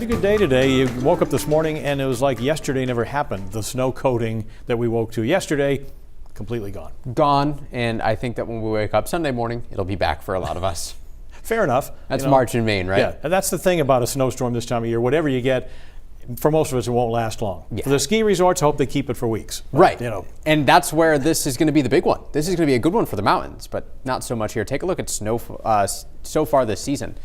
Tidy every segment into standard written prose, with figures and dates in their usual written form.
Pretty good day today. You woke up this morning and it was like yesterday never happened. The snow coating that we woke to yesterday, completely gone. Gone, and I think that when we wake up Sunday morning, it'll be back for a lot of us. Fair enough. That's March in Maine, right? Yeah, and that's the thing about a snowstorm this time of year. Whatever you get, for most of us, it won't last long. Yeah. For the ski resorts, I hope they keep it for weeks. But, right. And that's where this is going to be the big one. This is going to be a good one for the mountains, but not so much here. Take a look at snow so far this season.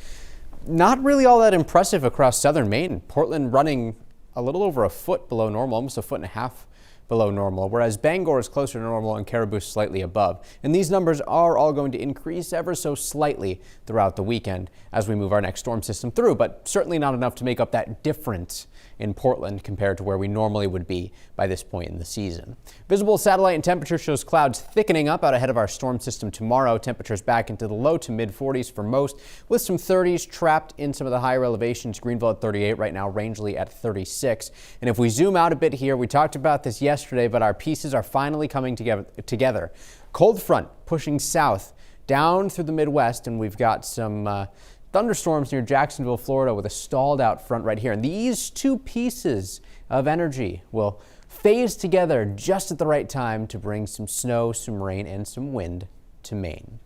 Not really all that impressive across southern Maine. Portland running a little over a foot below normal, almost a foot and a half below normal, whereas Bangor is closer to normal and Caribou slightly above. And these numbers are all going to increase ever so slightly throughout the weekend as we move our next storm system through, but certainly not enough to make up that difference in Portland compared to where we normally would be by this point in the season. Visible satellite and temperature shows clouds thickening up out ahead of our storm system tomorrow. Temperatures back into the low to mid 40s for most, with some 30s trapped in some of the higher elevations. Greenville at 38 right now, Rangeley at 36. And if we zoom out a bit here, we talked about this yesterday, but our pieces are finally coming together. Cold front pushing south down through the Midwest, and we've got some thunderstorms near Jacksonville, Florida, with a stalled out front right here. And these two pieces of energy will phase together just at the right time to bring some snow, some rain, and some wind to Maine.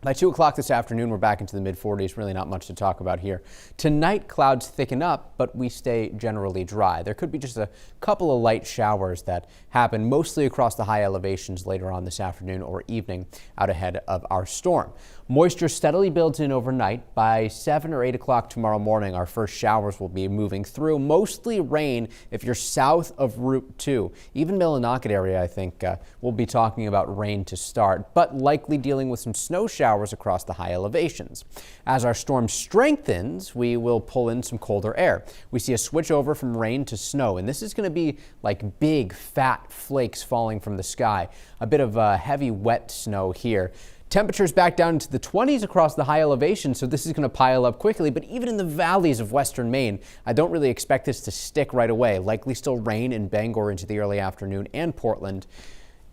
By 2 o'clock this afternoon, we're back into the mid-40s. Really not much to talk about here. Tonight, clouds thicken up, but we stay generally dry. There could be just a couple of light showers that happen mostly across the high elevations later on this afternoon or evening out ahead of our storm. Moisture steadily builds in overnight. By 7 or 8 o'clock tomorrow morning, our first showers will be moving through. Mostly rain if you're south of Route 2. Even Millinocket area, I think, we'll be talking about rain to start, but likely dealing with some snow showers across the high elevations. As our storm strengthens, we will pull in some colder air. We see a switch over from rain to snow, and this is going to be like big, fat flakes falling from the sky. A bit of heavy, wet snow here. Temperatures back down into the 20s across the high elevation, so this is going to pile up quickly. But even in the valleys of western Maine, I don't really expect this to stick right away. Likely still rain in Bangor into the early afternoon and Portland.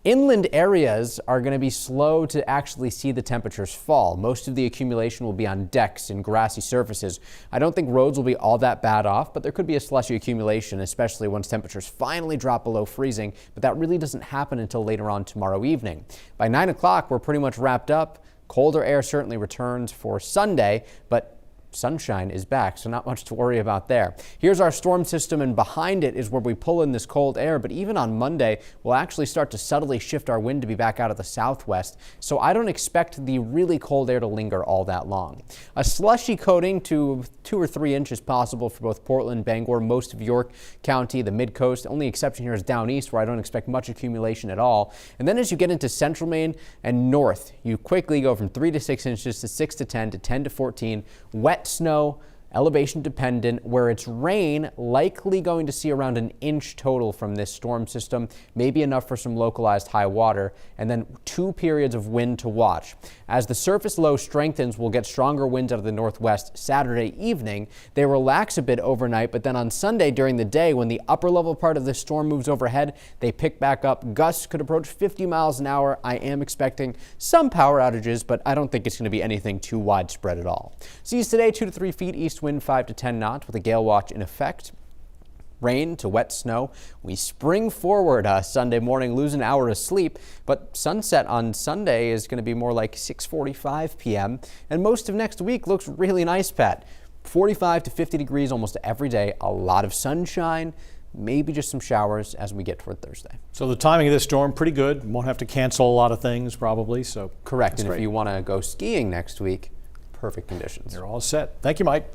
Inland areas are going to be slow to actually see the temperatures fall. Most of the accumulation will be on decks and grassy surfaces. I don't think roads will be all that bad off, but there could be a slushy accumulation, especially once temperatures finally drop below freezing. But that really doesn't happen until later on tomorrow evening. By 9 o'clock, we're pretty much wrapped up. Colder air certainly returns for Sunday, but sunshine is back, so not much to worry about there. Here's our storm system, and behind it is where we pull in this cold air. But even on Monday, we'll actually start to subtly shift our wind to be back out of the southwest. So I don't expect the really cold air to linger all that long. A slushy coating to 2 or 3 inches possible for both Portland, Bangor, most of York County, the mid-coast. The only exception here is down east, where I don't expect much accumulation at all. And then as you get into central Maine and north, you quickly go from 3 to 6 inches to 6 to 10 to 10 to 14. Wet snow, elevation dependent. Where it's rain, likely going to see around an inch total from this storm system, maybe enough for some localized high water, and then 2 periods of wind to watch. As the surface low strengthens, we'll get stronger winds out of the northwest Saturday evening. They relax a bit overnight, but then on Sunday during the day, when the upper level part of this storm moves overhead, they pick back up. Gusts could approach 50 miles an hour. I am expecting some power outages, but I don't think it's going to be anything too widespread at all. Seas today, 2 to 3 feet east wind, 5 to 10 knots with a gale watch in effect. Rain to wet snow. We spring forward Sunday morning, lose an hour of sleep, but sunset on Sunday is going to be more like 6:45 p.m. And most of next week looks really nice, Pat. 45 to 50 degrees almost every day, a lot of sunshine, maybe just some showers as we get toward Thursday. So the timing of this storm, pretty good. Won't have to cancel a lot of things probably. So correct. And great. If you want to go skiing next week, perfect conditions. You're all set. Thank you, Mike.